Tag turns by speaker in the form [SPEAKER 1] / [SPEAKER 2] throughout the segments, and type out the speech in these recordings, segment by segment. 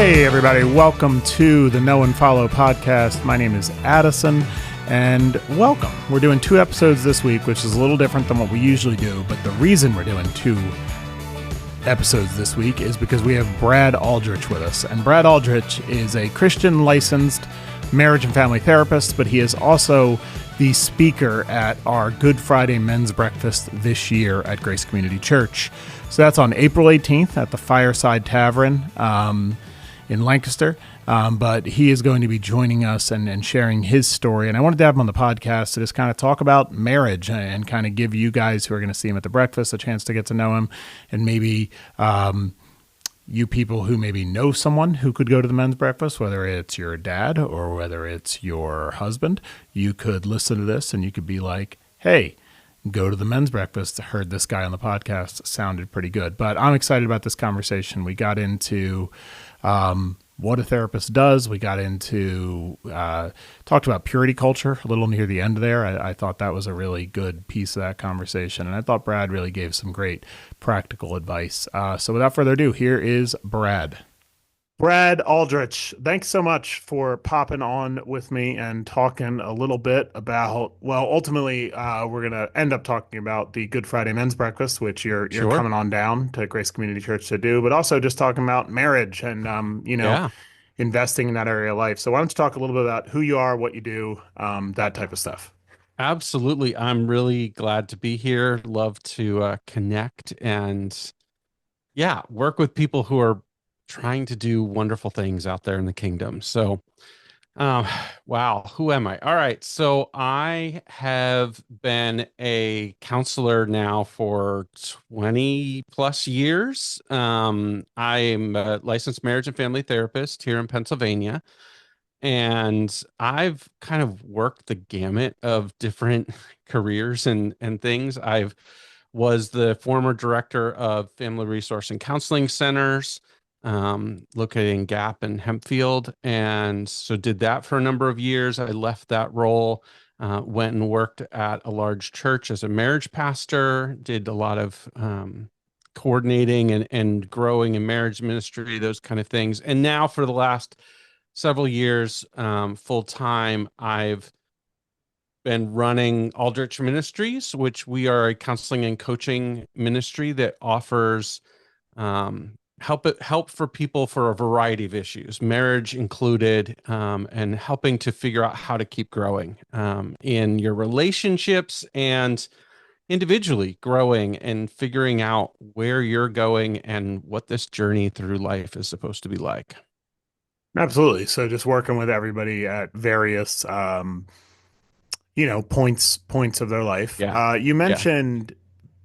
[SPEAKER 1] Hey, everybody. Welcome to the Know and Follow podcast. My name is Addison, and welcome. We're doing 2 episodes this week, which is a little different than what we usually do, but the reason we're doing 2 episodes this week is because we have Brad Aldrich with us. And Brad Aldrich is a Christian licensed marriage and family therapist, but he is also the speaker at our Good Friday men's breakfast this year at Grace Community Church. So that's on April 18th at the Fireside Tavern in Lancaster. But he is going to be joining us and sharing his story. And I wanted to have him on the podcast to just kind of talk about marriage and kind of give you guys who are going to see him at the breakfast a chance to get to know him. And maybe you people who maybe know someone who could go to the men's breakfast, whether it's your dad or whether it's your husband, you could listen to this and you could be like, hey, go to the men's breakfast. I heard this guy on the podcast. Sounded pretty good. But I'm excited about this conversation. We got into what a therapist does. We got into, talked about purity culture a little near the end there. I thought that was a really good piece of that conversation. And I thought Brad really gave some great practical advice. So without further ado, here is Brad. Brad Aldrich, thanks so much for popping on with me and talking a little bit about, well, ultimately, we're going to end up talking about the Good Friday men's breakfast, which you're coming on down to Grace Community Church to do, but also just talking about marriage and, investing in that area of life. So why don't you talk a little bit about who you are, what you do, that type of stuff.
[SPEAKER 2] Absolutely. I'm really glad to be here. Love to connect and, work with people who are trying to do wonderful things out there in the kingdom. So, wow, who am I? All right. So I have been a counselor now for 20 plus years. I'm a licensed marriage and family therapist here in Pennsylvania. And I've kind of worked the gamut of different careers and things. I've was the former director of family resource and counseling centers, located in Gap and Hempfield. And so did that for a number of years. I left that role, went and worked at a large church as a marriage pastor, did a lot of coordinating and growing in marriage ministry, those kind of things. And now for the last several years, full time, I've been running Aldrich Ministries, which we are a counseling and coaching ministry that offers help for people for a variety of issues, marriage included, and helping to figure out how to keep growing in your relationships and individually growing and figuring out where you're going and what this journey through life is supposed to be like.
[SPEAKER 1] Absolutely. So just working with everybody at various, points of their life.
[SPEAKER 2] Yeah.
[SPEAKER 1] You
[SPEAKER 2] Yeah.
[SPEAKER 1] mentioned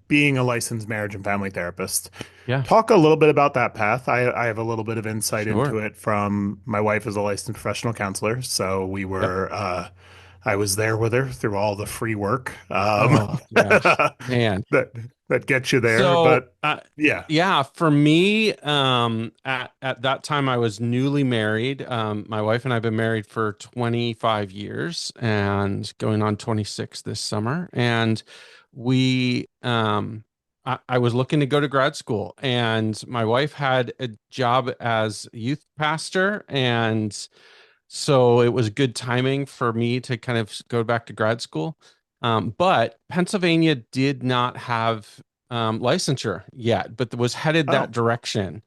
[SPEAKER 1] being a licensed marriage and family therapist.
[SPEAKER 2] Yeah.
[SPEAKER 1] Talk a little bit about that path. I have a little bit of insight into
[SPEAKER 2] Sure.
[SPEAKER 1] it from my wife is a licensed professional counselor. So we
[SPEAKER 2] Yep.
[SPEAKER 1] were, I was there with her through all the free work,
[SPEAKER 2] Oh gosh, man.
[SPEAKER 1] that gets you there.
[SPEAKER 2] So,
[SPEAKER 1] But yeah,
[SPEAKER 2] for me, at that time I was newly married. My wife and I have been married for 25 years and going on 26 this summer. And we, I was looking to go to grad school, and my wife had a job as a youth pastor, and so it was good timing for me to kind of go back to grad school. But Pennsylvania did not have licensure yet, but was headed
[SPEAKER 1] oh,
[SPEAKER 2] that direction.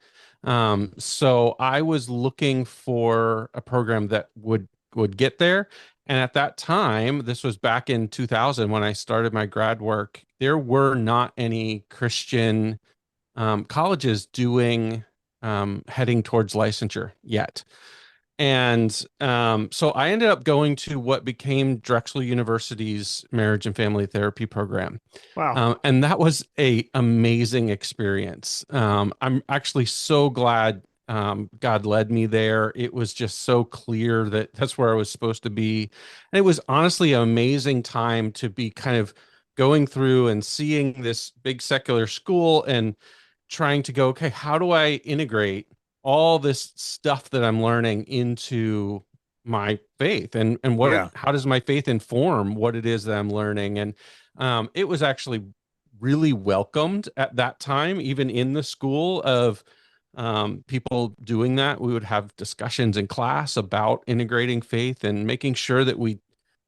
[SPEAKER 2] So I was looking for a program that would get there. And at that time, this was back in 2000 when I started my grad work, there were not any Christian colleges doing heading towards licensure yet. And so I ended up going to what became Drexel University's marriage and family therapy program.
[SPEAKER 1] wow,
[SPEAKER 2] And that was a amazing experience. I'm actually so glad God led me there. It was just so clear that that's where I was supposed to be. And it was honestly an amazing time to be kind of going through and seeing this big secular school and trying to go, okay, how do I integrate all this stuff that I'm learning into my faith and
[SPEAKER 1] yeah,
[SPEAKER 2] how does my faith inform what it is that I'm learning? And it was actually really welcomed at that time, even in the school of people doing that. We would have discussions in class about integrating faith and making sure that we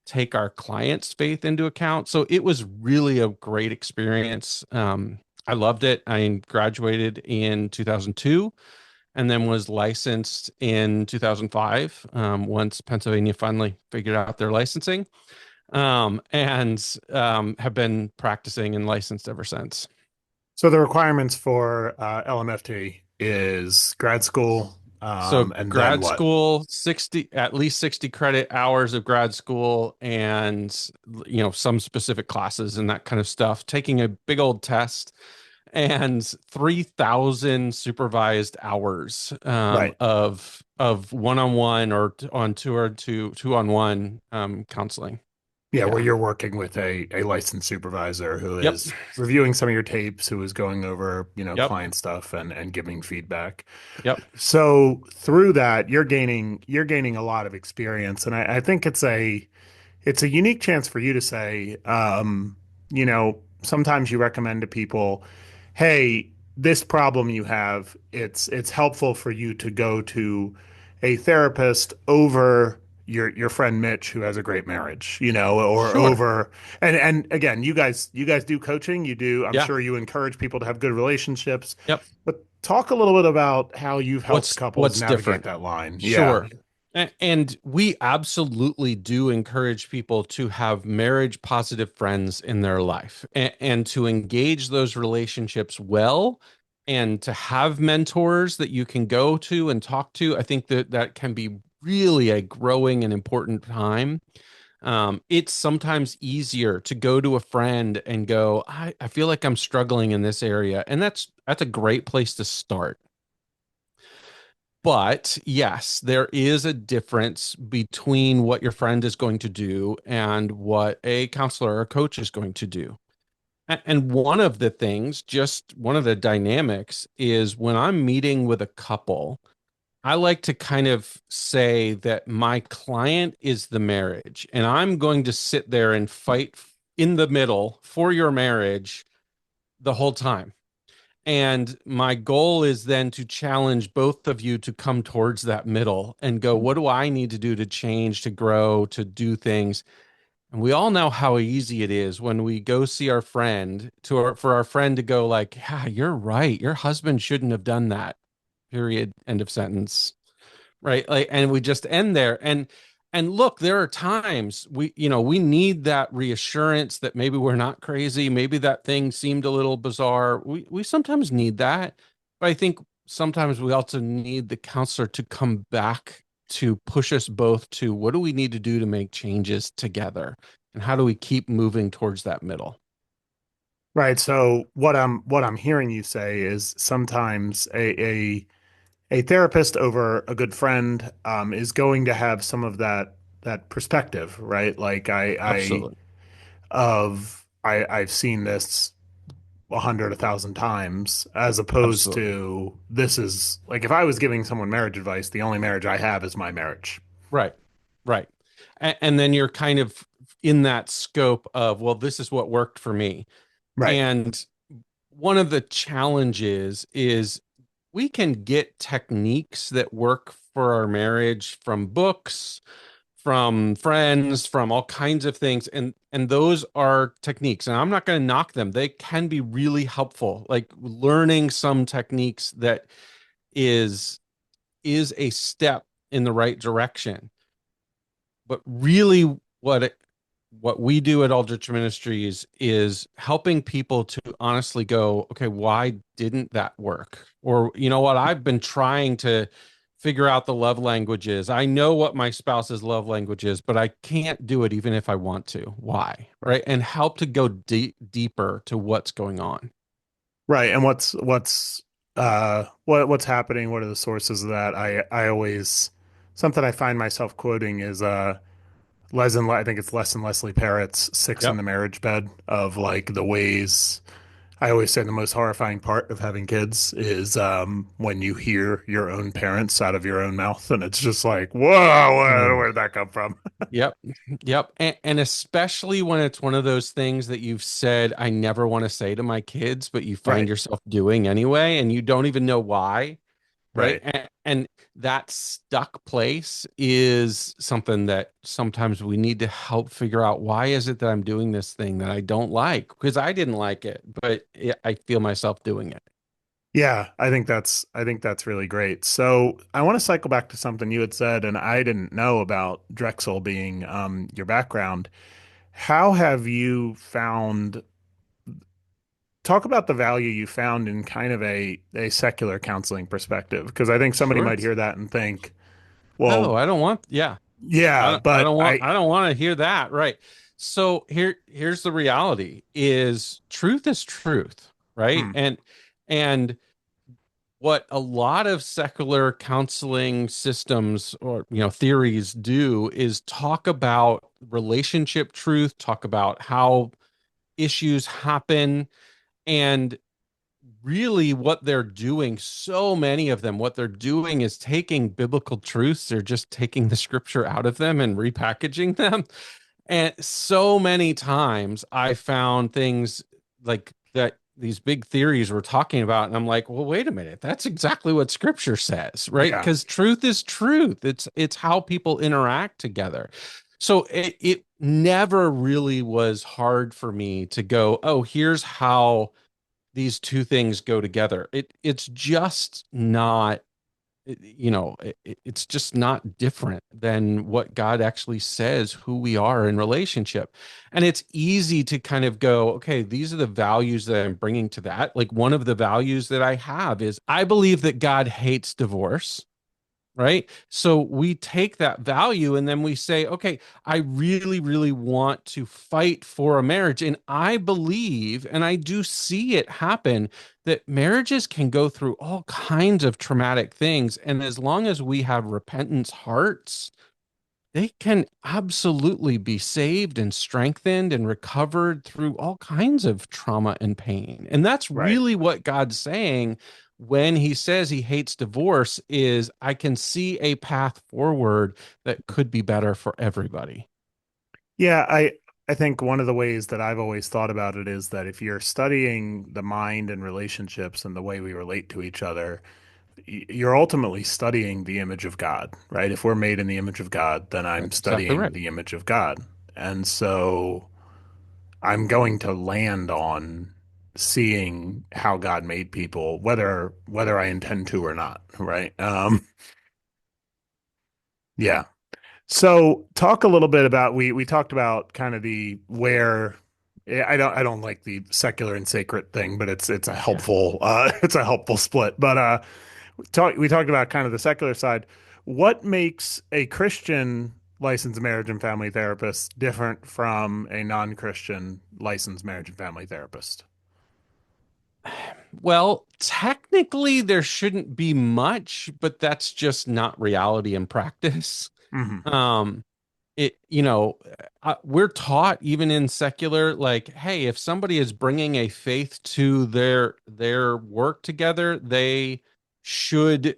[SPEAKER 2] take our clients' faith into account. So it was really a great experience. I loved it. I graduated in 2002 and then was licensed in 2005 once Pennsylvania finally figured out their licensing, and have been practicing and licensed ever since.
[SPEAKER 1] So the requirements for LMFT is grad school,
[SPEAKER 2] So
[SPEAKER 1] and then
[SPEAKER 2] grad
[SPEAKER 1] what?
[SPEAKER 2] school, 60, at least 60 credit hours of grad school and some specific classes and that kind of stuff, taking a big old test and 3,000 supervised hours
[SPEAKER 1] Right.
[SPEAKER 2] of one-on-one or on two-on-one counseling.
[SPEAKER 1] Yeah, where
[SPEAKER 2] Yeah.
[SPEAKER 1] you're working with a licensed supervisor who
[SPEAKER 2] Yep.
[SPEAKER 1] is reviewing some of your tapes, who is going over,
[SPEAKER 2] Yep.
[SPEAKER 1] client stuff and giving feedback.
[SPEAKER 2] Yep.
[SPEAKER 1] So through that, you're gaining a lot of experience, and I think it's a unique chance for you to say, sometimes you recommend to people, hey, this problem you have, it's helpful for you to go to a therapist over your friend Mitch who has a great marriage, or
[SPEAKER 2] Sure.
[SPEAKER 1] over and again, you guys do coaching, you do, I'm
[SPEAKER 2] Yeah.
[SPEAKER 1] sure you encourage people to have good relationships,
[SPEAKER 2] Yep.
[SPEAKER 1] but talk a little bit about how you've helped couples
[SPEAKER 2] What's
[SPEAKER 1] navigate
[SPEAKER 2] different?
[SPEAKER 1] that line. Yeah.
[SPEAKER 2] Sure. And we absolutely do encourage people to have marriage positive friends in their life and to engage those relationships well and to have mentors that you can go to and talk to. I think that that can be really a growing and important time. It's sometimes easier to go to a friend and go, I feel like I'm struggling in this area. And that's a great place to start. But yes, there is a difference between what your friend is going to do and what a counselor or coach is going to do. And one of the things, just one of the dynamics is when I'm meeting with a couple, I like to kind of say that my client is the marriage, and I'm going to sit there and fight in the middle for your marriage the whole time. And my goal is then to challenge both of you to come towards that middle and go, what do I need to do to change, to grow, to do things? And we all know how easy it is when we go see our friend for our friend to go like, yeah, you're right. Your husband shouldn't have done that. Period. End of sentence. Right, like, and we just end there. And look, there are times we need that reassurance that maybe we're not crazy, maybe that thing seemed a little bizarre. We sometimes need that, but I think sometimes we also need the counselor to come back to push us both to what do we need to do to make changes together, and how do we keep moving towards that middle.
[SPEAKER 1] Right. So what I'm hearing you say is sometimes a therapist over a good friend is going to have some of that perspective, right? Like
[SPEAKER 2] Absolutely.
[SPEAKER 1] I've seen this 100, 1,000 times, as opposed
[SPEAKER 2] Absolutely.
[SPEAKER 1] to this is like if I was giving someone marriage advice, the only marriage I have is my marriage.
[SPEAKER 2] Right. Right. And then you're kind of in that scope of, well, this is what worked for me.
[SPEAKER 1] Right.
[SPEAKER 2] And one of the challenges is we can get techniques that work for our marriage from books, from friends, from all kinds of things. And those are techniques. And I'm not going to knock them. They can be really helpful. Like learning some techniques that is is a step in the right direction. But really what we do at Aldrich Ministries is helping people to honestly go, okay, why didn't that work? Or, you know what, I've been trying to figure out the love languages. I know what my spouse's love language is, but I can't do it even if I want to. Why? Right. And help to go deeper to what's going on.
[SPEAKER 1] Right. And what's happening? What are the sources of that? I always something I find myself quoting is I think it's Les and Leslie Parrott's Six in
[SPEAKER 2] Yep.
[SPEAKER 1] the Marriage Bed, of like the ways. I always say the most horrifying part of having kids is when you hear your own parents out of your own mouth, and it's just like, whoa, where did that come from?
[SPEAKER 2] Yep. Yep. And especially when it's one of those things that you've said, I never want to say to my kids, but you find
[SPEAKER 1] Right.
[SPEAKER 2] yourself doing anyway, and you don't even know why. right?
[SPEAKER 1] Right.
[SPEAKER 2] And that stuck place is something that sometimes we need to help figure out, why is it that I'm doing this thing that I don't like? Because I didn't like it, but I feel myself doing it.
[SPEAKER 1] Yeah, I think that's really great. So I want to cycle back to something you had said, and I didn't know about Drexel being your background. How have you found, talk about the value you found in kind of a secular counseling perspective? Because I think somebody
[SPEAKER 2] Sure.
[SPEAKER 1] might hear that and think,
[SPEAKER 2] No,
[SPEAKER 1] well,
[SPEAKER 2] I don't want, yeah.
[SPEAKER 1] yeah, but
[SPEAKER 2] I don't want to hear that. Right. So here's the reality is truth, right?
[SPEAKER 1] hmm,
[SPEAKER 2] And what a lot of secular counseling systems or theories do is talk about relationship truth, talk about how issues happen, and really what they're doing, so many of them, what they're doing is taking biblical truths, they're just taking the scripture out of them and repackaging them. And so many times I found things like that, these big theories we're talking about, and I'm like, well, wait a minute, that's exactly what scripture says, right?
[SPEAKER 1] yeah,
[SPEAKER 2] Because truth is truth. It's how people interact together. So it never really was hard for me to go, oh, here's how these two things go together. It's just not, it's just not different than what God actually says who we are in relationship. And it's easy to kind of go, okay, these are the values that I'm bringing to that. Like one of the values that I have is I believe that God hates divorce, right? So we take that value and then we say, okay, I really, really want to fight for a marriage. And I believe, and I do see it happen, that marriages can go through all kinds of traumatic things. And as long as we have repentance hearts, they can absolutely be saved and strengthened and recovered through all kinds of trauma and pain. And that's
[SPEAKER 1] right.
[SPEAKER 2] really what God's saying when he says he hates divorce is I can see a path forward that could be better for everybody.
[SPEAKER 1] Yeah, I think one of the ways that I've always thought about it is that if you're studying the mind and relationships and the way we relate to each other, you're ultimately studying the image of God, right? If we're made in the image of God, then I'm
[SPEAKER 2] That's exactly
[SPEAKER 1] studying
[SPEAKER 2] right.
[SPEAKER 1] the image of God. And so I'm going to land on seeing how God made people, whether I intend to or not, right? Yeah. So talk a little bit about we talked about kind of the where I don't like the secular and sacred thing, but it's a
[SPEAKER 2] Yeah.
[SPEAKER 1] helpful it's a helpful split. But we talked about kind of the secular side. What makes a Christian licensed marriage and family therapist different from a non-Christian licensed marriage and family therapist?
[SPEAKER 2] Well, technically there shouldn't be much, but that's just not reality in practice.
[SPEAKER 1] Hmm.
[SPEAKER 2] Um, we're taught even in secular, like, hey, if somebody is bringing a faith to their work together, they should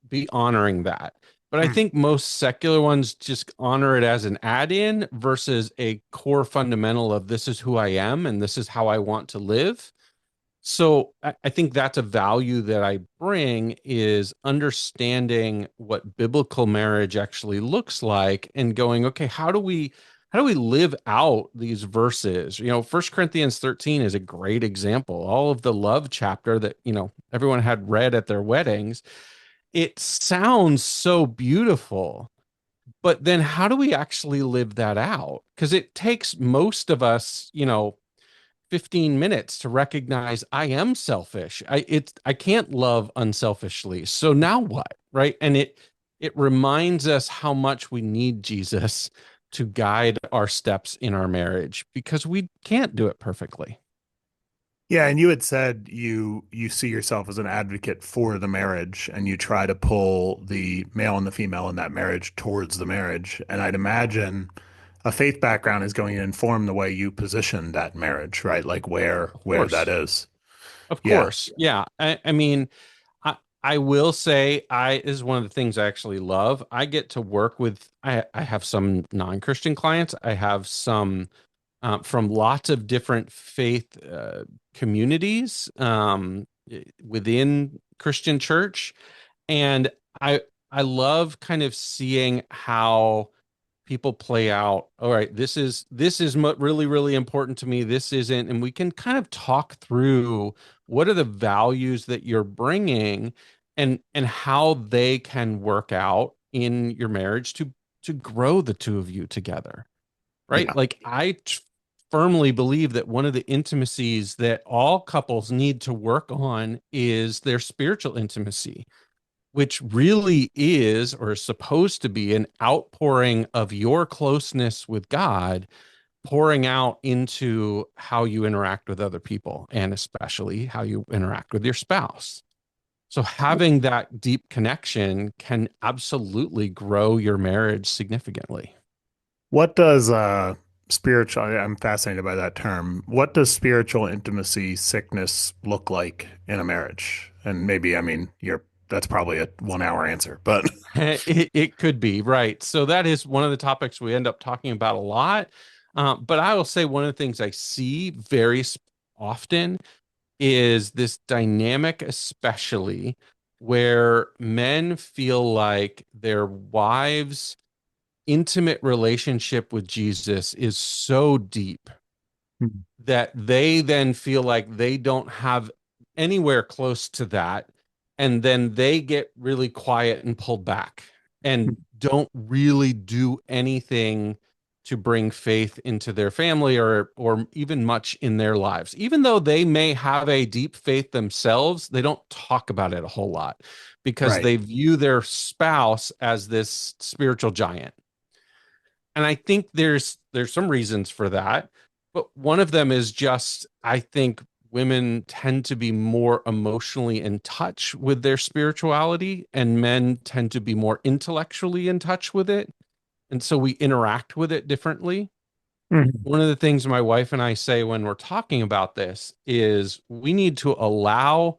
[SPEAKER 2] be honoring that. But I
[SPEAKER 1] Hmm.
[SPEAKER 2] think most secular ones just honor it as an add-in versus a core fundamental of this is who I am and this is how I want to live. So I think that's a value that I bring is understanding what biblical marriage actually looks like and going, okay, how do we live out these verses? First Corinthians 13 is a great example. All of the love chapter that, everyone had read at their weddings, it sounds so beautiful. But then how do we actually live that out? Because it takes most of us, 15 minutes to recognize I am selfish. I can't love unselfishly. So now what? Right? And it reminds us how much we need Jesus to guide our steps in our marriage because we can't do it perfectly.
[SPEAKER 1] Yeah, and you had said you see yourself as an advocate for the marriage and you try to pull the male and the female in that marriage towards the marriage. And I'd imagine a faith background is going to inform the way you position that marriage, right? Like
[SPEAKER 2] Of
[SPEAKER 1] where that
[SPEAKER 2] course.
[SPEAKER 1] is.
[SPEAKER 2] Of
[SPEAKER 1] Yeah.
[SPEAKER 2] course. Yeah. I mean, I will say I is one of the things I actually love. I get to work with I have some non-Christian clients. I have some from lots of different faith communities within Christian church. And I I love kind of seeing how people play out. All right, this is really really important to me. This isn't, and we can kind of talk through what are the values that you're bringing, and how they can work out in your marriage to grow the two of you together. Right?
[SPEAKER 1] Yeah.
[SPEAKER 2] Like firmly believe that one of the intimacies that all couples need to work on is their spiritual intimacy, which really is or is supposed to be an outpouring of your closeness with God, pouring out into how you interact with other people and especially how you interact with your spouse. So having that deep connection can absolutely grow your marriage significantly.
[SPEAKER 1] What does spiritual, I'm fascinated by that term. What does spiritual intimacy sickness look like in a marriage? And maybe, I mean, that's probably a 1 hour answer, but
[SPEAKER 2] It could be, right. So that is one of the topics we end up talking about a lot. But I will say one of the things I see often is this dynamic, especially where men feel like their wives' intimate relationship with Jesus is so deep that they then feel like they don't have anywhere close to that. And then they get really quiet and pulled back and don't really do anything to bring faith into their family or even much in their lives. Even though they may have a deep faith themselves, they don't talk about it a whole lot because
[SPEAKER 1] right.
[SPEAKER 2] they view their spouse as this spiritual giant. And I think there's some reasons for that, but one of them is just I think women tend to be more emotionally in touch with their spirituality and men tend to be more intellectually in touch with it, and so we interact with it differently.
[SPEAKER 1] Mhm.
[SPEAKER 2] One of the things my wife and I say when we're talking about this is we need to allow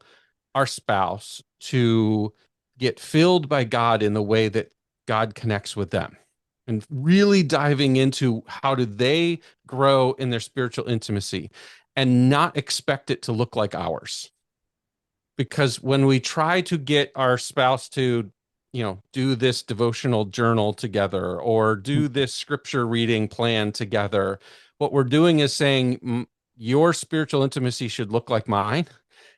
[SPEAKER 2] our spouse to get filled by God in the way that God connects with them, and really diving into how do they grow in their spiritual intimacy and not expect it to look like ours. Because when we try to get our spouse to, do this devotional journal together or do this scripture reading plan together, what we're doing is saying, your spiritual intimacy should look like mine.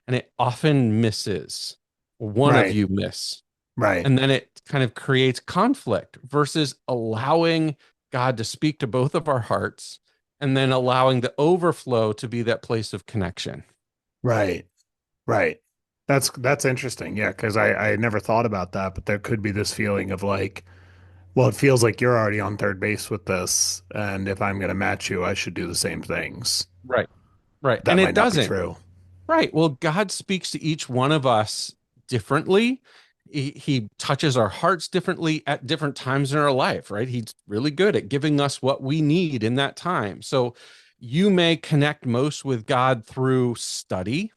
[SPEAKER 2] And it often misses. One of
[SPEAKER 1] Right.
[SPEAKER 2] you miss.
[SPEAKER 1] Right.
[SPEAKER 2] And then it kind of creates conflict versus allowing God to speak to both of our hearts and then allowing the overflow to be that place of connection.
[SPEAKER 1] Right. Right. That's interesting. Yeah, because I had never thought about that, but there could be this feeling of like, well, it feels like you're already on third base with this, and if I'm going to match you, I should do the same things.
[SPEAKER 2] Right. Right.
[SPEAKER 1] But
[SPEAKER 2] And
[SPEAKER 1] that
[SPEAKER 2] it
[SPEAKER 1] might not be
[SPEAKER 2] doesn't.
[SPEAKER 1] true.
[SPEAKER 2] Right. Well, God speaks to each one of us differently. He touches our hearts differently at different times in our life, right? He's really good at giving us what we need in that time. So you may connect most with God through study.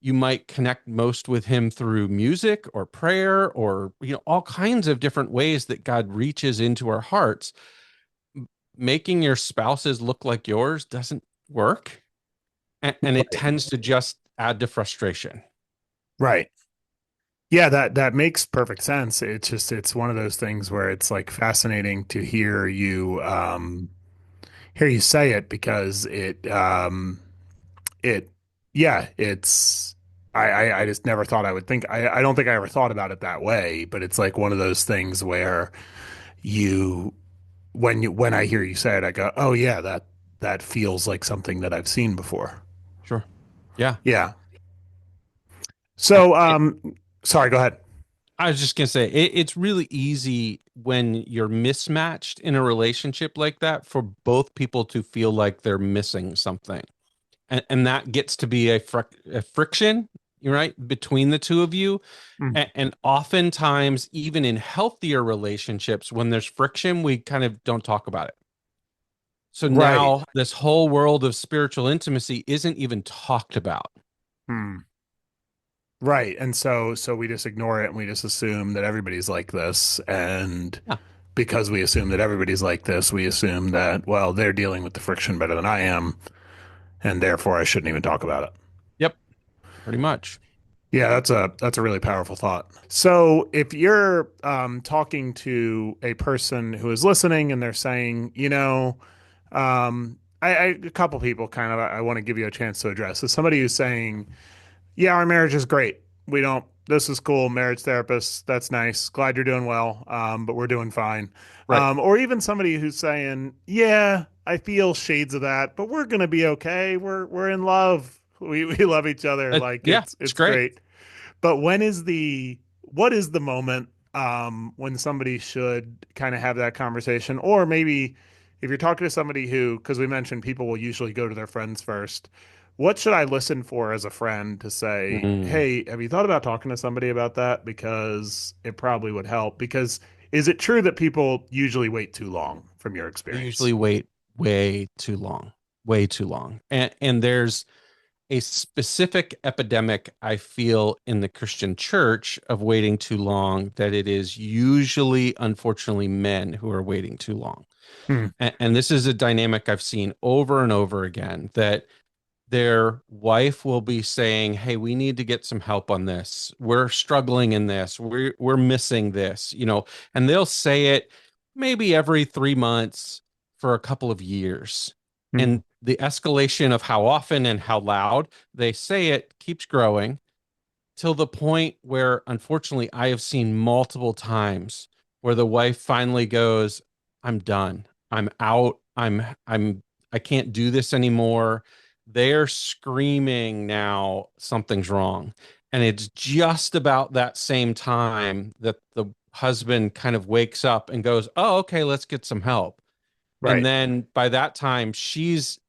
[SPEAKER 2] You might connect most with him through music or prayer or all kinds of different ways that God reaches into our hearts. Making your spouses look like yours doesn't work, and it
[SPEAKER 1] Right.
[SPEAKER 2] tends to just add to frustration.
[SPEAKER 1] Right. Yeah, that makes perfect sense. It's just it's one of those things where it's like fascinating to hear you say it because it yeah, it's I just never thought I would think I don't think I ever thought about it that way, but it's like one of those things where you when I hear you say it, I go, "Oh yeah, that feels like something that I've seen before."
[SPEAKER 2] Sure. Yeah.
[SPEAKER 1] Yeah.
[SPEAKER 2] I,
[SPEAKER 1] So sorry, go ahead.
[SPEAKER 2] I was just gonna say it's really easy when you're mismatched in a relationship like that for both people to feel like they're missing something, and that gets to be a friction, right, between the two of you.
[SPEAKER 1] Mm.
[SPEAKER 2] And oftentimes, even in healthier relationships, when there's friction, we kind of don't talk about it. So
[SPEAKER 1] Right.
[SPEAKER 2] now this whole world of spiritual intimacy isn't even talked about.
[SPEAKER 1] Hmm. Right. And so we just ignore it and we just assume that everybody's like this. And
[SPEAKER 2] Yeah.
[SPEAKER 1] because we assume that everybody's like this, we assume that, well, they're dealing with the friction better than I am, and therefore I shouldn't even talk about it.
[SPEAKER 2] Yep. Pretty much.
[SPEAKER 1] Yeah, that's a really powerful thought. So if you're talking to a person who is listening and they're saying, a couple people kind of I want to give you a chance to address. So somebody who's saying, yeah, our marriage is great. We don't. This is cool. Marriage therapist. That's nice. Glad you're doing well. But we're doing fine.
[SPEAKER 2] Right.
[SPEAKER 1] Or even somebody who's saying, yeah, I feel shades of that, but we're gonna be okay. We're in love. We love each other. Like
[SPEAKER 2] Yeah, it's
[SPEAKER 1] it's
[SPEAKER 2] great.
[SPEAKER 1] great. But what is the moment when somebody should kind of have that conversation? Or maybe if you're talking to somebody who, because we mentioned people will usually go to their friends first, what should I listen for as a friend to say,
[SPEAKER 2] Mm.
[SPEAKER 1] hey, have you thought about talking to somebody about that? Because it probably would help. Because is it true that people usually wait too long from your
[SPEAKER 2] They
[SPEAKER 1] experience?
[SPEAKER 2] usually wait way too long, way too long. And there's a specific epidemic I feel in the Christian church of waiting too long, that it is usually, unfortunately, men who are waiting too long.
[SPEAKER 1] Hmm.
[SPEAKER 2] And this is a dynamic I've seen over and over again, that their wife will be saying, "Hey, we need to get some help on this. We're struggling in this. We're missing this," and they'll say it maybe every 3 months for a couple of years.
[SPEAKER 1] Hmm.
[SPEAKER 2] And the escalation of how often and how loud they say it keeps growing, till the point where, unfortunately, I have seen multiple times where the wife finally goes, "I'm done. I'm out. I can't do this anymore." They're screaming now something's wrong. And it's just about that same time that the husband kind of wakes up and goes, "Oh, okay, let's get some help." And
[SPEAKER 1] Right.
[SPEAKER 2] then by that time, she's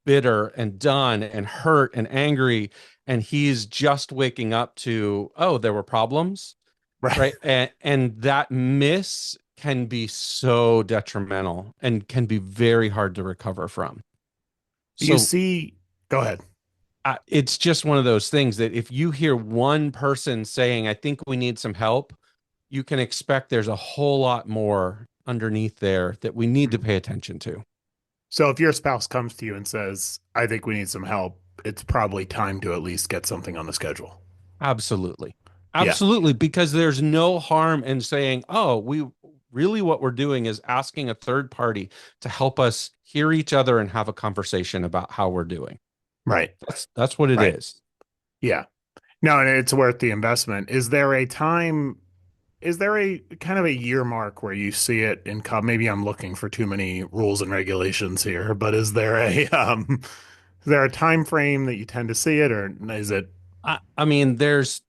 [SPEAKER 2] bitter and done and hurt and angry, and he's just waking up to, oh, there were problems,
[SPEAKER 1] Right.
[SPEAKER 2] right? And that miss can be so detrimental and can be very hard to recover from.
[SPEAKER 1] You
[SPEAKER 2] So
[SPEAKER 1] see, go ahead.
[SPEAKER 2] it's just one of those things that if you hear one person saying, "I think we need some help," you can expect there's a whole lot more underneath there that we need to pay attention to.
[SPEAKER 1] So if your spouse comes to you and says, I think we need some help, it's probably time to at least get something on the schedule.
[SPEAKER 2] Absolutely.
[SPEAKER 1] Yeah.
[SPEAKER 2] Absolutely. Because there's no harm in saying, "Oh, we really, what we're doing is asking a third party to help us hear each other and have a conversation about how we're doing."
[SPEAKER 1] Right.
[SPEAKER 2] That's what it
[SPEAKER 1] Right.
[SPEAKER 2] is.
[SPEAKER 1] Yeah. No, and it's worth the investment. Is there a kind of a year mark where you see it in maybe I'm looking for too many rules and regulations here, but is there a time frame that you tend to see it, or is it?
[SPEAKER 2] I mean, there's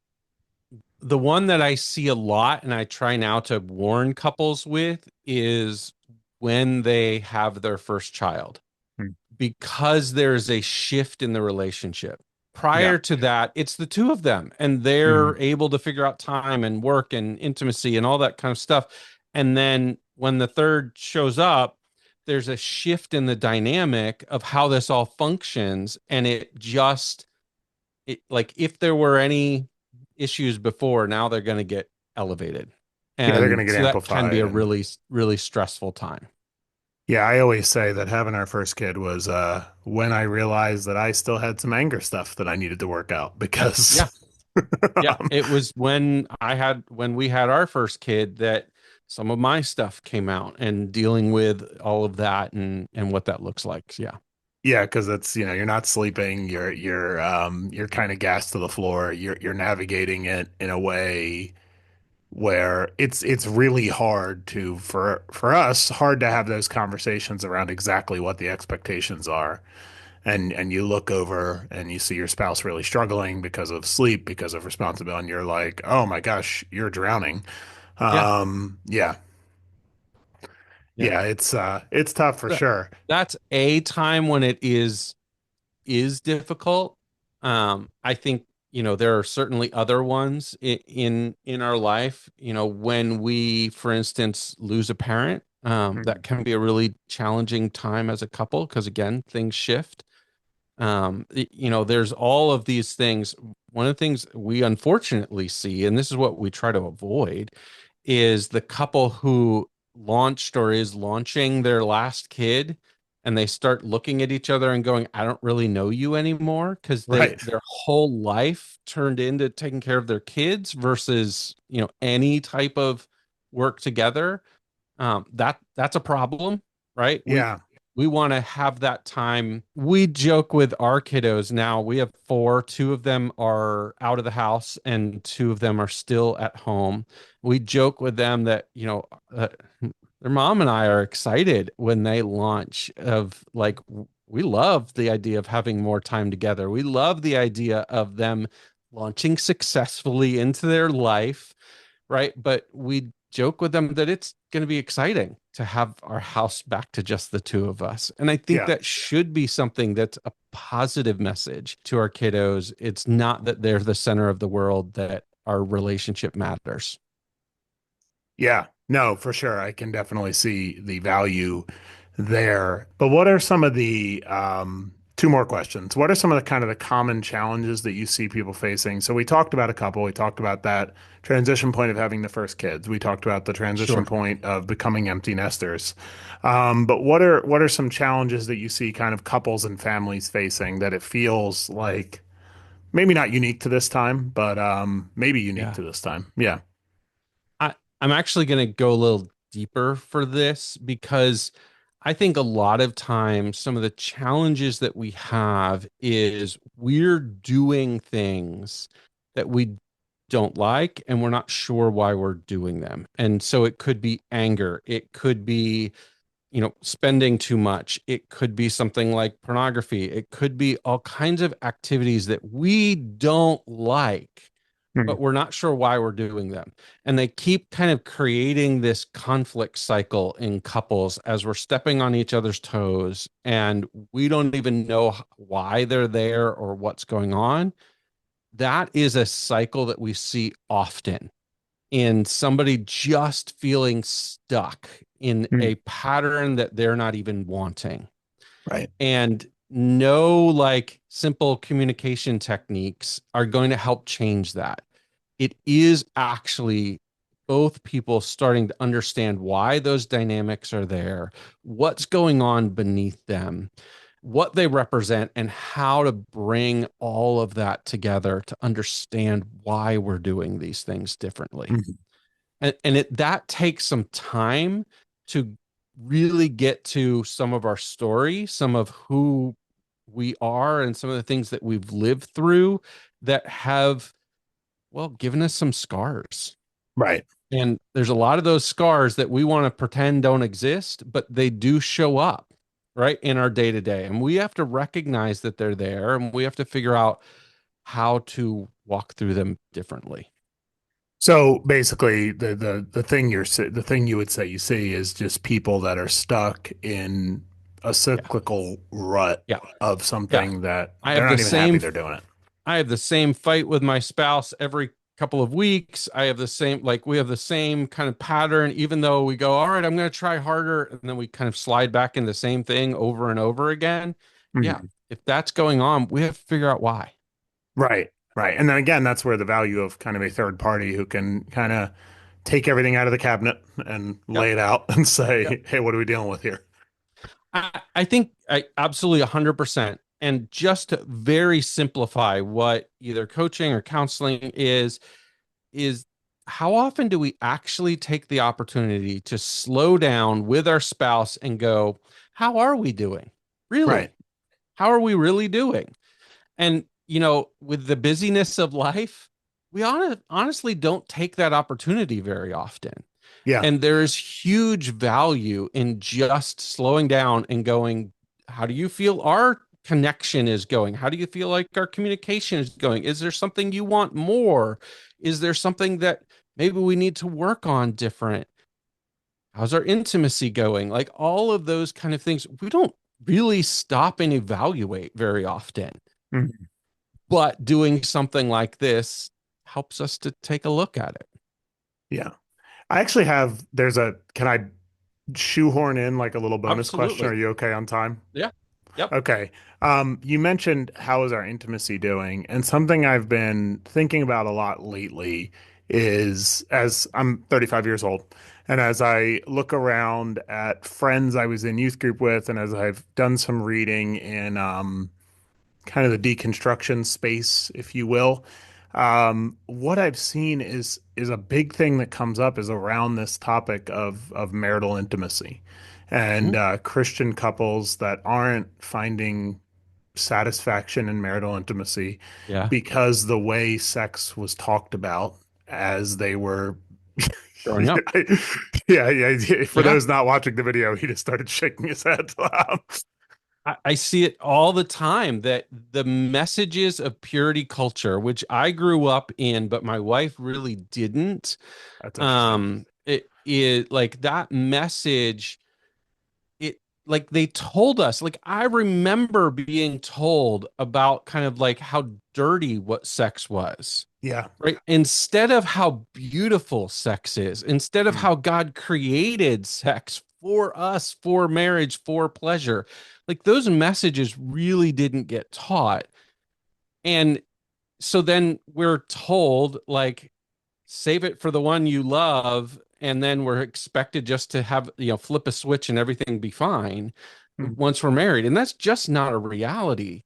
[SPEAKER 2] the one that I see a lot and I try now to warn couples with is when they have their first child,
[SPEAKER 1] Hmm.
[SPEAKER 2] because there's a shift in the relationship.
[SPEAKER 1] Yeah.
[SPEAKER 2] Prior to that, it's the two of them, and
[SPEAKER 1] Hmm.
[SPEAKER 2] they're able to figure out time and work and intimacy and all that kind of stuff. And then when the third shows up, there's a shift in the dynamic of how this all functions. And like, if there were any issues before, now they're going to get elevated.
[SPEAKER 1] Yeah, they're going to
[SPEAKER 2] And
[SPEAKER 1] get
[SPEAKER 2] so that can be
[SPEAKER 1] amplified.
[SPEAKER 2] a
[SPEAKER 1] And
[SPEAKER 2] really, really stressful time.
[SPEAKER 1] yeah, I always say that having our first kid was when I realized that I still had some anger stuff that I needed to work out because
[SPEAKER 2] Yeah. Yeah, it was when we had our first kid that some of my stuff came out, and dealing with all of that and what that looks like. Yeah.
[SPEAKER 1] yeah, because it's you're not sleeping, you're kind of gassed to the floor, you're navigating it in a way where it's really hard to for us hard to have those conversations around exactly what the expectations are. And you look over and you see your spouse really struggling because of sleep, because of responsibility, and you're like, oh my gosh, you're drowning.
[SPEAKER 2] Yeah.
[SPEAKER 1] Yeah,
[SPEAKER 2] Yeah.
[SPEAKER 1] yeah, it's tough for
[SPEAKER 2] That-
[SPEAKER 1] sure.
[SPEAKER 2] That's a time when it is difficult. I think, there are certainly other ones in our life, when we, for instance, lose a parent. That
[SPEAKER 1] Mhm.
[SPEAKER 2] can be a really challenging time as a couple, because again, things shift. There's all of these things. One of the things we unfortunately see, and this is what we try to avoid, is the couple who launched or is launching their last kid and they start looking at each other and going, I don't really know you anymore, because
[SPEAKER 1] Right.
[SPEAKER 2] their whole life turned into taking care of their kids versus, any type of work together. That's a problem, right?
[SPEAKER 1] Yeah.
[SPEAKER 2] We want to have that time. We joke with our kiddos now. We have four. Two of them are out of the house and two of them are still at home. We joke with them that, their mom and I are excited when they launch of like, we love the idea of having more time together. We love the idea of them launching successfully into their life, right? But we joke with them that it's going to be exciting to have our house back to just the two of us. And I think
[SPEAKER 1] Yeah.
[SPEAKER 2] that should be something that's a positive message to our kiddos. It's not that they're the center of the world, that our relationship matters.
[SPEAKER 1] Yeah, no, for sure. I can definitely see the value there. But what are some of the two more questions? What are some of the kind of the common challenges that you see people facing? So we talked about a couple. We talked about that transition point of having the first kids. We talked about the transition
[SPEAKER 2] Sure.
[SPEAKER 1] point of becoming empty nesters. But what are some challenges that you see kind of couples and families facing that it feels like maybe not unique to this time, but maybe unique
[SPEAKER 2] Yeah.
[SPEAKER 1] to this time? Yeah.
[SPEAKER 2] I'm actually going to go a little deeper for this because I think a lot of times some of the challenges that we have is we're doing things that we don't like and we're not sure why we're doing them. And so it could be anger, it could be, spending too much, it could be something like pornography, it could be all kinds of activities that we don't like, but
[SPEAKER 1] Mhm.
[SPEAKER 2] we're not sure why we're doing them. And they keep kind of creating this conflict cycle in couples as we're stepping on each other's toes and we don't even know why they're there or what's going on. That is a cycle that we see often in somebody just feeling stuck in
[SPEAKER 1] Mhm.
[SPEAKER 2] a pattern that they're not even wanting.
[SPEAKER 1] Right.
[SPEAKER 2] And no like simple communication techniques are going to help change that. It is actually both people starting to understand why those dynamics are there, what's going on beneath them, what they represent, and how to bring all of that together to understand why we're doing these things differently.
[SPEAKER 1] Mhm.
[SPEAKER 2] And that takes some time to really get to some of our story, some of who we are, and some of the things that we've lived through that have, well, given us some scars.
[SPEAKER 1] Right.
[SPEAKER 2] And there's a lot of those scars that we want to pretend don't exist, but they do show up, right, in our day to day. And we have to recognize that they're there and we have to figure out how to walk through them differently.
[SPEAKER 1] So basically, the thing you would say you see is just people that are stuck in a
[SPEAKER 2] Yeah.
[SPEAKER 1] cyclical rut
[SPEAKER 2] Yeah.
[SPEAKER 1] of
[SPEAKER 2] Yeah.
[SPEAKER 1] something that
[SPEAKER 2] I
[SPEAKER 1] they're
[SPEAKER 2] have the
[SPEAKER 1] not even happy
[SPEAKER 2] same
[SPEAKER 1] they're doing it.
[SPEAKER 2] I have the same fight with my spouse every couple of weeks. I have the same, like, we have the same kind of pattern, even though we go, all right, I'm going to try harder. And then we kind of slide back in the same thing over and over again. Yeah.
[SPEAKER 1] Mhm.
[SPEAKER 2] If that's going on, we have to figure out why.
[SPEAKER 1] Right. Right. And then again, that's where the value of kind of a third party who can kind of take everything out of the cabinet and
[SPEAKER 2] Yep.
[SPEAKER 1] lay it out and
[SPEAKER 2] Yep.
[SPEAKER 1] say, hey, what are we dealing with here?
[SPEAKER 2] I think I absolutely 100%. And just to very simplify what either coaching or counseling is how often do we actually take the opportunity to slow down with our spouse and go, how are we doing?
[SPEAKER 1] Right.
[SPEAKER 2] Really? How are we really doing? And, with the busyness of life, we honestly don't take that opportunity very often.
[SPEAKER 1] Yeah.
[SPEAKER 2] And there's huge value in just slowing down and going, how do you feel our connection is going? How do you feel like our communication is going? Is there something you want more? Is there something that maybe we need to work on different? How's our intimacy going? Like all of those kind of things. We don't really stop and evaluate very often,
[SPEAKER 1] Mhm.
[SPEAKER 2] but doing something like this helps us to take a look at it.
[SPEAKER 1] Yeah. I actually have, can I shoehorn in like a little bonus question? Are
[SPEAKER 2] Absolutely.
[SPEAKER 1] you okay on time?
[SPEAKER 2] Yeah. Yep.
[SPEAKER 1] Okay. You mentioned how is our intimacy doing? And something I've been thinking about a lot lately is as I'm 35 years old, and as I look around at friends I was in youth group with, and as I've done some reading in kind of the deconstruction space, if you will, what I've seen is a big thing that comes up is around this topic of marital intimacy and
[SPEAKER 2] Mhm.
[SPEAKER 1] Christian couples that aren't finding satisfaction in marital intimacy
[SPEAKER 2] Yeah.
[SPEAKER 1] because the way sex was talked about as they were.
[SPEAKER 2] Growing up.
[SPEAKER 1] Yeah. For
[SPEAKER 2] Yeah.
[SPEAKER 1] those not watching the video, he just started shaking his head.
[SPEAKER 2] I see it all the time that the messages of purity culture, which I grew up in, but my wife really didn't,
[SPEAKER 1] That's interesting.
[SPEAKER 2] it is like that message, it like they told us, like I remember being told about kind of like how dirty what sex was.
[SPEAKER 1] Yeah.
[SPEAKER 2] Right. Instead of how beautiful sex is, instead of
[SPEAKER 1] Mm.
[SPEAKER 2] how God created sex for us, for marriage, for pleasure, like those messages really didn't get taught. And so then we're told, like, save it for the one you love. And then we're expected just to have, flip a switch and everything be fine
[SPEAKER 1] Mm.
[SPEAKER 2] once we're married. And that's just not a reality.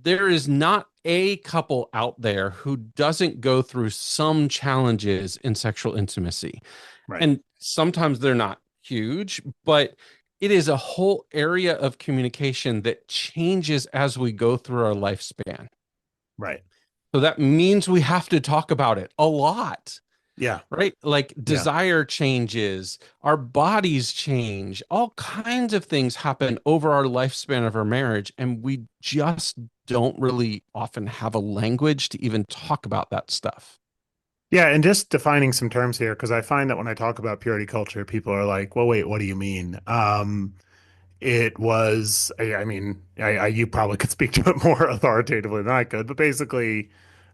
[SPEAKER 2] There is not a couple out there who doesn't go through some challenges in sexual intimacy.
[SPEAKER 1] Right.
[SPEAKER 2] And sometimes they're not huge, but it is a whole area of communication that changes as we go through our lifespan.
[SPEAKER 1] Right.
[SPEAKER 2] So that means we have to talk about it a lot,
[SPEAKER 1] Yeah.
[SPEAKER 2] right? Like
[SPEAKER 1] Yeah.
[SPEAKER 2] desire changes, our bodies change, all kinds of things happen over our lifespan of our marriage. And we just don't really often have a language to even talk about that stuff.
[SPEAKER 1] Yeah, and just defining some terms here, because I find that when I talk about purity culture, people are like, "Well, wait, what do you mean?" It was, I mean, you probably could speak to it more authoritatively than I could, but basically,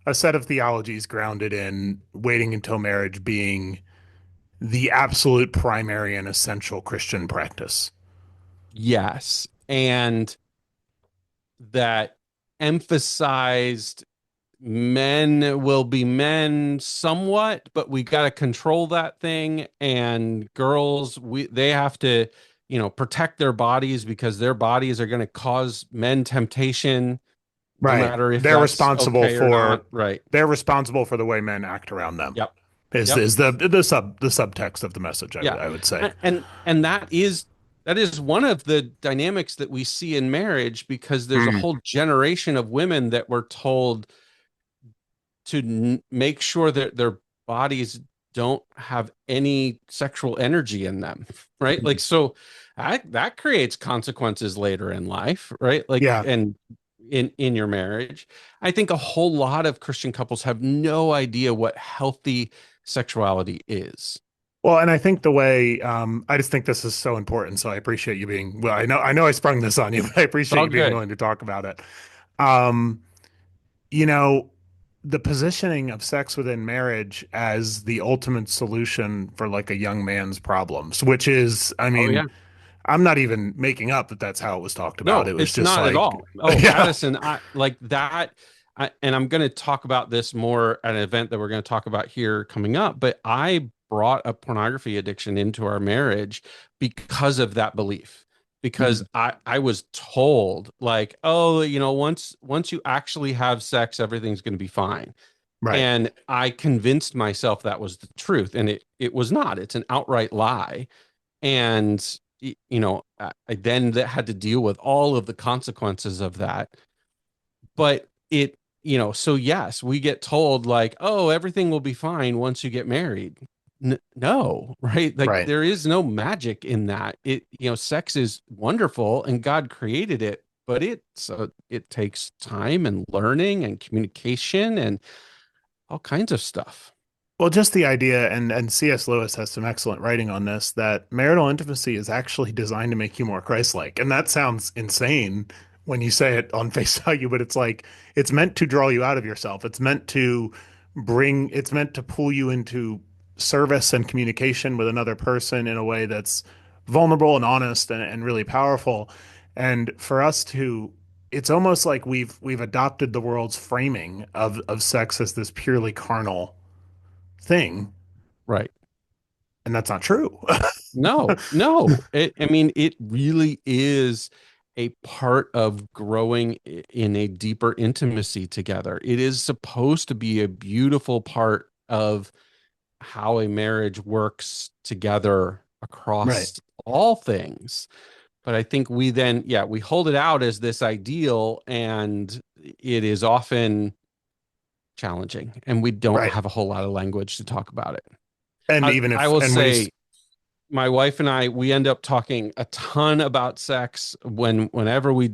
[SPEAKER 1] a set of theologies grounded in waiting until marriage being the absolute primary and essential Christian practice.
[SPEAKER 2] Yes. And that emphasized men will be men somewhat, but we got to control that thing. And girls, they have to, protect their bodies because their bodies are going to cause men temptation, no
[SPEAKER 1] Right.
[SPEAKER 2] matter if that's okay or not. Right.
[SPEAKER 1] They're responsible for the way men act around them.
[SPEAKER 2] Yep.
[SPEAKER 1] Is
[SPEAKER 2] Yep.
[SPEAKER 1] is the subtext of the message,
[SPEAKER 2] Yeah.
[SPEAKER 1] I would say.
[SPEAKER 2] And that is one of the dynamics that we see in marriage because there's a
[SPEAKER 1] Mm,
[SPEAKER 2] whole generation of women that were told to make sure that their bodies don't have any sexual energy in them, right? Like
[SPEAKER 1] mm.
[SPEAKER 2] so that creates consequences later in life, right? Like
[SPEAKER 1] Yeah.
[SPEAKER 2] and in your marriage. I think a whole lot of Christian couples have no idea what healthy sexuality is.
[SPEAKER 1] Well, and I think the way I just think this is so important. So I appreciate you being well. I know I sprung this on you, but I
[SPEAKER 2] It's
[SPEAKER 1] appreciate
[SPEAKER 2] all
[SPEAKER 1] you being
[SPEAKER 2] good.
[SPEAKER 1] willing to talk about it. Um, you know, the positioning of sex within marriage as the ultimate solution for like a young man's problems, which is, I
[SPEAKER 2] Oh
[SPEAKER 1] mean,
[SPEAKER 2] yeah.
[SPEAKER 1] I'm not even making up that that's how it was talked about.
[SPEAKER 2] No,
[SPEAKER 1] It was
[SPEAKER 2] it's
[SPEAKER 1] just
[SPEAKER 2] not at
[SPEAKER 1] like,
[SPEAKER 2] all. Oh,
[SPEAKER 1] yeah,
[SPEAKER 2] Addison, I like that. And I'm going to talk about this more at an event that we're going to talk about here coming up. But I brought a pornography addiction into our marriage because of that belief. Because
[SPEAKER 1] Mm,
[SPEAKER 2] I was told like, oh, once you actually have sex, everything's going to be fine.
[SPEAKER 1] right,
[SPEAKER 2] And I convinced myself that was the truth, and it was not. It's an outright lie. And I then had to deal with all of the consequences of that. But so yes, we get told like, oh, everything will be fine once you get married. No, right? Like
[SPEAKER 1] right.
[SPEAKER 2] there is no magic in that. Sex is wonderful and God created it, but it takes time and learning and communication and all kinds of stuff.
[SPEAKER 1] Well, just the idea, and C.S. Lewis has some excellent writing on this, that marital intimacy is actually designed to make you more Christ-like. And that sounds insane when you say it on face value, but it's like it's meant to draw you out of yourself. It's meant to pull you into service and communication with another person in a way that's vulnerable and honest and really powerful. And for us to it's almost like we've adopted the world's framing of sex as this purely carnal thing,
[SPEAKER 2] Right.
[SPEAKER 1] and that's not true.
[SPEAKER 2] No, no. I mean, it really is a part of growing in a deeper intimacy together. It is supposed to be a beautiful part of how a marriage works together
[SPEAKER 1] Right.
[SPEAKER 2] across all things. But I think we then, yeah, we hold it out as this ideal, and it is often challenging, and we don't
[SPEAKER 1] Right.
[SPEAKER 2] have a whole lot of language to talk about it.
[SPEAKER 1] And
[SPEAKER 2] I,
[SPEAKER 1] even
[SPEAKER 2] I
[SPEAKER 1] if,
[SPEAKER 2] will
[SPEAKER 1] and when you,
[SPEAKER 2] say, my wife and I, we end up talking a ton about sex whenever we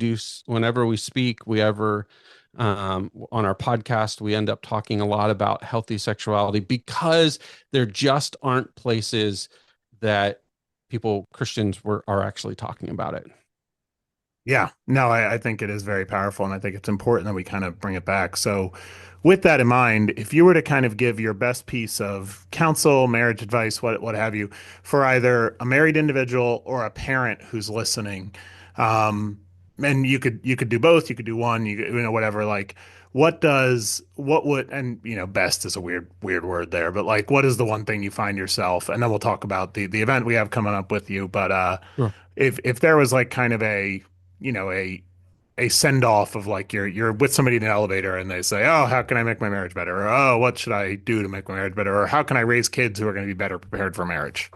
[SPEAKER 2] speak, we ever on our podcast, we end up talking a lot about healthy sexuality because there just aren't places that Christians are actually talking about it.
[SPEAKER 1] yeah, no, I think it is very powerful, and I think it's important that we kind of bring it back. So, with that in mind, if you were to kind of give your best piece of counsel, marriage advice, what have you, for either a married individual or a parent who's listening, um, and you could do both, you could do one, whatever. Like, what would, and best is a weird word there, but like, what is the one thing you find yourself? And then we'll talk about the event we have coming up with you. But
[SPEAKER 2] Sure.
[SPEAKER 1] if there was like kind of a a send off of like you're with somebody in an elevator and they say, "Oh, how can I make my marriage better?" Or, "Oh, what should I do to make my marriage better?" Or, "How can I raise kids who are going to be better prepared for marriage?"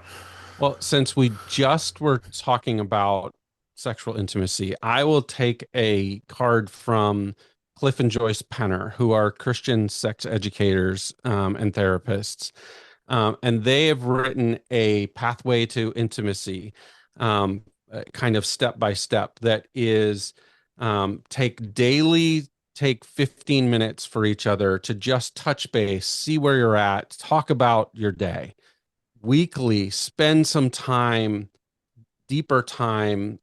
[SPEAKER 2] Well, since we just were talking about sexual intimacy, I will take a card from Cliff and Joyce Penner, who are Christian sex educators and therapists. And they have written a pathway to intimacy, kind of step by step, that is take 15 minutes for each other to just touch base, see where you're at, talk about your day. Weekly, spend some time, deeper time,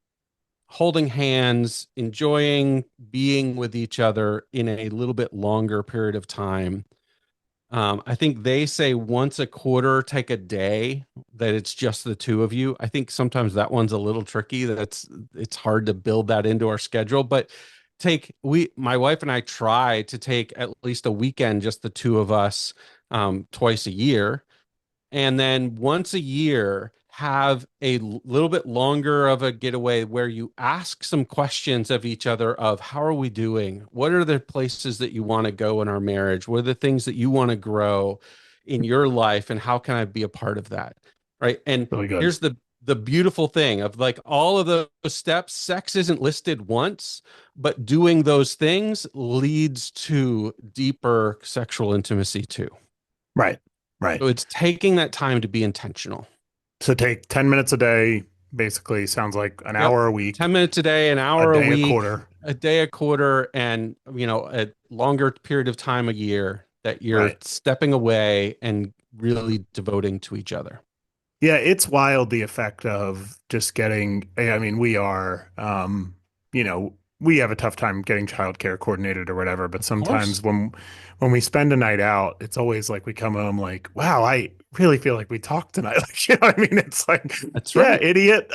[SPEAKER 2] holding hands, enjoying being with each other in a little bit longer period of time. I think they say once a quarter, take a day that it's just the two of you. I think sometimes that one's a little tricky. It's hard to build that into our schedule, but my wife and I try to take at least a weekend, just the two of us, twice a year, and then once a year have a little bit longer of a getaway where you ask some questions of each other of how are we doing, what are the places that you want to go in our marriage, what are the things that you want to grow in your life, and how can I be a part of that, right? And
[SPEAKER 1] Really good.
[SPEAKER 2] here's the beautiful thing of like all of those steps, sex isn't listed once, but doing those things leads to deeper sexual intimacy too.
[SPEAKER 1] Right. Right.
[SPEAKER 2] So it's taking that time to be intentional.
[SPEAKER 1] So take 10 minutes a day, basically sounds like an
[SPEAKER 2] Yep.
[SPEAKER 1] hour a week,
[SPEAKER 2] 10 minutes a day, an
[SPEAKER 1] a
[SPEAKER 2] hour a
[SPEAKER 1] day a
[SPEAKER 2] week,
[SPEAKER 1] quarter.
[SPEAKER 2] a day a quarter, and a longer period of time a year that you're
[SPEAKER 1] Right.
[SPEAKER 2] stepping away and really devoting to each other.
[SPEAKER 1] Yeah, it's wild the effect of just getting, I mean, we have a tough time getting childcare coordinated or whatever, but
[SPEAKER 2] Of course.
[SPEAKER 1] sometimes when we spend a night out, it's always like we come home like, wow, I really feel like we talked tonight. Like, you know what I mean? It's like,
[SPEAKER 2] That's
[SPEAKER 1] yeah,
[SPEAKER 2] right.
[SPEAKER 1] idiot.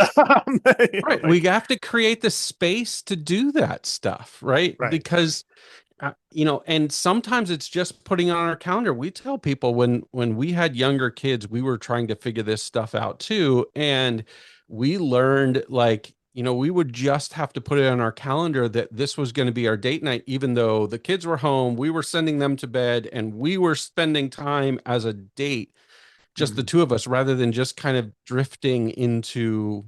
[SPEAKER 2] Right. We
[SPEAKER 1] Like,
[SPEAKER 2] have to create the space to do that stuff, right?
[SPEAKER 1] right.
[SPEAKER 2] Because and sometimes it's just putting on our calendar. We tell people when we had younger kids, we were trying to figure this stuff out too, and we learned like we would just have to put it on our calendar that this was going to be our date night, even though the kids were home, we were sending them to bed, and we were spending time as a date, just the
[SPEAKER 1] Mhm.
[SPEAKER 2] two of us, rather than just kind of drifting into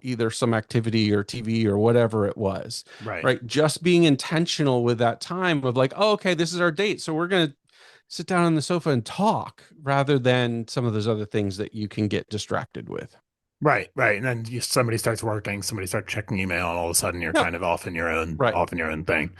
[SPEAKER 2] either some activity or TV or whatever it was,
[SPEAKER 1] Right.
[SPEAKER 2] right? Just being intentional with that time of like, oh, okay, this is our date, so we're going to sit down on the sofa and talk, rather than some of those other things that you can get distracted with.
[SPEAKER 1] Right, right. And then somebody starts working, somebody starts checking email, and all of a sudden you're
[SPEAKER 2] Yep.
[SPEAKER 1] kind of
[SPEAKER 2] Right.
[SPEAKER 1] off in your own thing.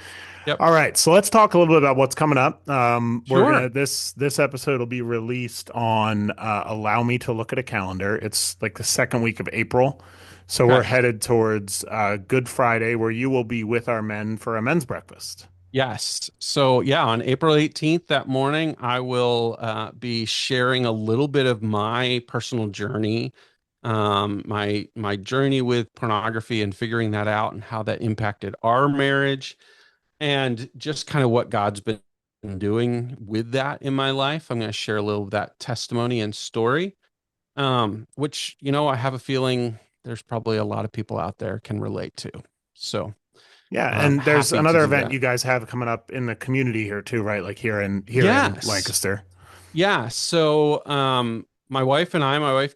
[SPEAKER 2] Yep.
[SPEAKER 1] All right, so let's talk a little bit about what's coming up. We're
[SPEAKER 2] Sure.
[SPEAKER 1] gonna this episode will be released on allow me to look at a calendar. It's like the second week of April, so we're
[SPEAKER 2] Okay.
[SPEAKER 1] headed towards Good Friday, where you will be with our men for a men's breakfast.
[SPEAKER 2] Yes. So, yeah, on April 18th, that morning, I will be sharing a little bit of my personal journey, my journey with pornography and figuring that out and how that impacted our marriage, and just kind of what God's been doing with that in my life. I'm going to share a little of that testimony and story, which, I have a feeling there's probably a lot of people out there can relate to. So
[SPEAKER 1] Yeah,
[SPEAKER 2] I'm
[SPEAKER 1] and there's
[SPEAKER 2] happy to
[SPEAKER 1] another
[SPEAKER 2] do
[SPEAKER 1] event
[SPEAKER 2] that.
[SPEAKER 1] you guys have coming up in the community here too, right? Like here in
[SPEAKER 2] Yes.
[SPEAKER 1] Lancaster.
[SPEAKER 2] Yeah. So, my wife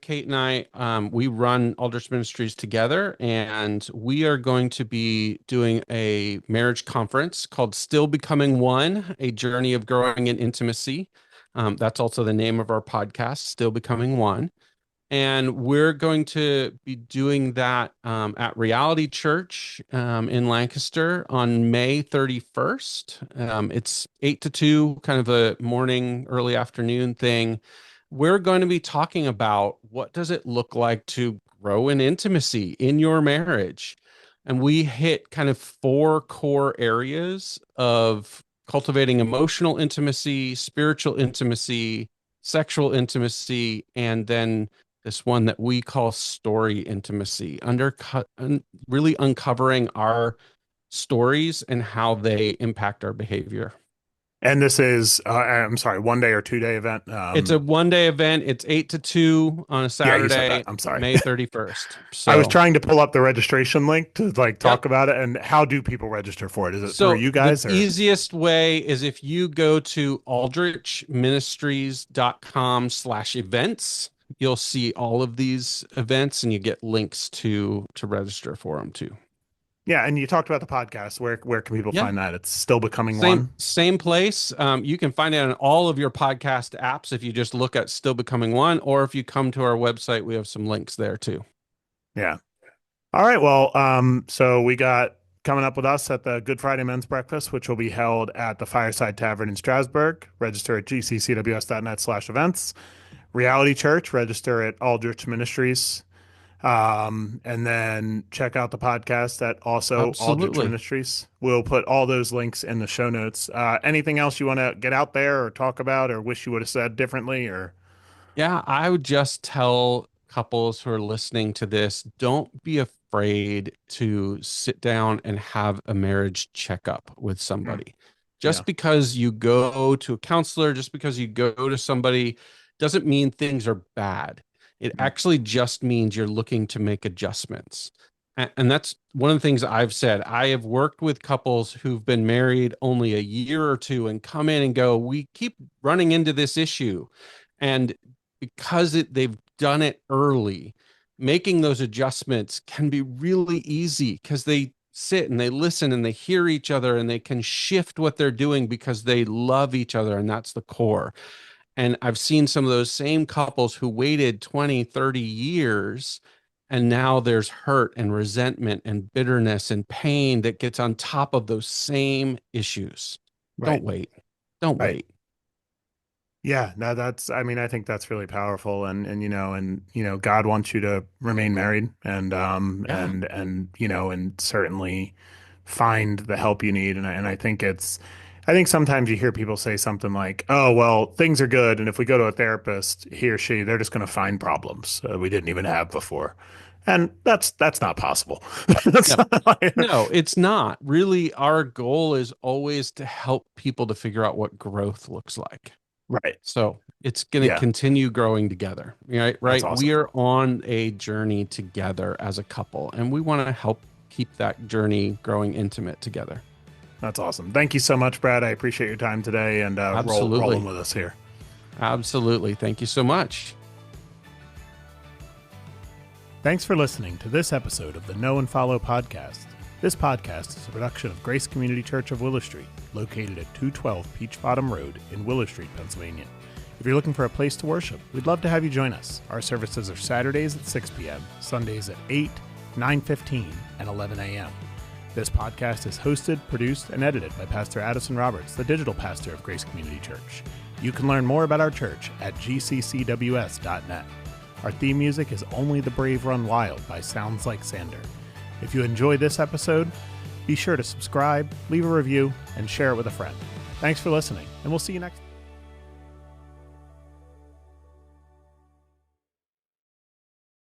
[SPEAKER 2] Kate and I, we run Aldrich Ministries together, and we are going to be doing a marriage conference called Still Becoming One, a journey of growing in intimacy. That's also the name of our podcast, Still Becoming One. And we're going to be doing that at Reality Church in Lancaster on May 31st. It's 8 to 2, kind of a morning, early afternoon thing. We're going to be talking about what does it look like to grow in intimacy in your marriage. And we hit kind of four core areas of cultivating emotional intimacy, spiritual intimacy, sexual intimacy, and then this one that we call story intimacy, really uncovering our stories and how they impact our behavior.
[SPEAKER 1] And this is, I'm sorry, 1 day or 2 day event.
[SPEAKER 2] It's a 1 day event. It's 8 to 2 on a
[SPEAKER 1] Yeah, you said that.
[SPEAKER 2] Saturday,
[SPEAKER 1] I'm sorry.
[SPEAKER 2] May 31st.
[SPEAKER 1] I was
[SPEAKER 2] So,
[SPEAKER 1] trying to pull up the registration link to like
[SPEAKER 2] yep.
[SPEAKER 1] talk about it. And how do people register for it? Is it through
[SPEAKER 2] So
[SPEAKER 1] you
[SPEAKER 2] the
[SPEAKER 1] guys or?
[SPEAKER 2] easiest way is if you go to aldrichministries.com/events, you'll see all of these events and you get links to register for them too.
[SPEAKER 1] Yeah, and you talked about the podcast. Where can people
[SPEAKER 2] Yeah.
[SPEAKER 1] find that? It's Still Becoming
[SPEAKER 2] Same
[SPEAKER 1] One.
[SPEAKER 2] same place. You can find it on all of your podcast apps if you just look at Still Becoming One, or if you come to our website, we have some links there too.
[SPEAKER 1] Yeah. All right. Well, so we got coming up with us at the Good Friday Men's Breakfast, which will be held at the Fireside Tavern in Strasbourg. Register at gccws.net/events. Reality Church, register at Aldrich Ministries. And then check out the podcast at also Aldrich
[SPEAKER 2] Absolutely.
[SPEAKER 1] Ministries. We'll put all those links in the show notes. Anything else you want to get out there or talk about or wish you would have said differently or?
[SPEAKER 2] Yeah, I would just tell couples who are listening to this, don't be afraid to sit down and have a marriage checkup with
[SPEAKER 1] Hmm,
[SPEAKER 2] somebody.
[SPEAKER 1] yeah,
[SPEAKER 2] Just because you go to a counselor, just because you go to somebody, doesn't mean things are bad. It
[SPEAKER 1] hmm,
[SPEAKER 2] actually just means you're looking to make adjustments. And that's one of the things I've said. I have worked with couples who've been married only a year or two and come in and go, we keep running into this issue. And because they've done it early, making those adjustments can be really easy because they sit and they listen and they hear each other and they can shift what they're doing because they love each other, and that's the core. And I've seen some of those same couples who waited 20, 30 years, and now there's hurt and resentment and bitterness and pain that gets on top of those same issues.
[SPEAKER 1] right,
[SPEAKER 2] Don't wait. Don't
[SPEAKER 1] right.
[SPEAKER 2] wait.
[SPEAKER 1] Yeah, no, I mean, I think that's really powerful God wants you to remain married
[SPEAKER 2] Yeah.
[SPEAKER 1] and certainly find the help you need. And I think sometimes you hear people say something like, oh, well, things are good. And if we go to a therapist, he or she, they're just going to find problems we didn't even have before. And that's not possible. That's
[SPEAKER 2] No,
[SPEAKER 1] not like,
[SPEAKER 2] no, it's not. Really, our goal is always to help people to figure out what growth looks like.
[SPEAKER 1] right.
[SPEAKER 2] So it's going to
[SPEAKER 1] Yeah,
[SPEAKER 2] continue growing together. Right.
[SPEAKER 1] that's
[SPEAKER 2] Right. We
[SPEAKER 1] awesome.
[SPEAKER 2] are on a journey together as a couple, and we want to help keep that journey growing intimate together.
[SPEAKER 1] That's awesome. Thank you so much, Brad. I appreciate your time today and rolling
[SPEAKER 2] Absolutely.
[SPEAKER 1] with us here.
[SPEAKER 2] Absolutely. Thank you so much.
[SPEAKER 1] Thanks for listening to this episode of the Know and Follow podcast. This podcast is a production of Grace Community Church of Willow Street, located at 212 Peach Bottom Road in Willow Street, Pennsylvania. If you're looking for a place to worship, we'd love to have you join us. Our services are Saturdays at 6 p.m., Sundays at 8, 9:15, and 11 a.m. This podcast is hosted, produced, and edited by Pastor Addison Roberts, the digital pastor of Grace Community Church. You can learn more about our church at gccws.net. Our theme music is Only the Brave Run Wild by Sounds Like Sander. If you enjoyed this episode, be sure to subscribe, leave a review, and share it with a friend. Thanks for listening, and we'll see you next time.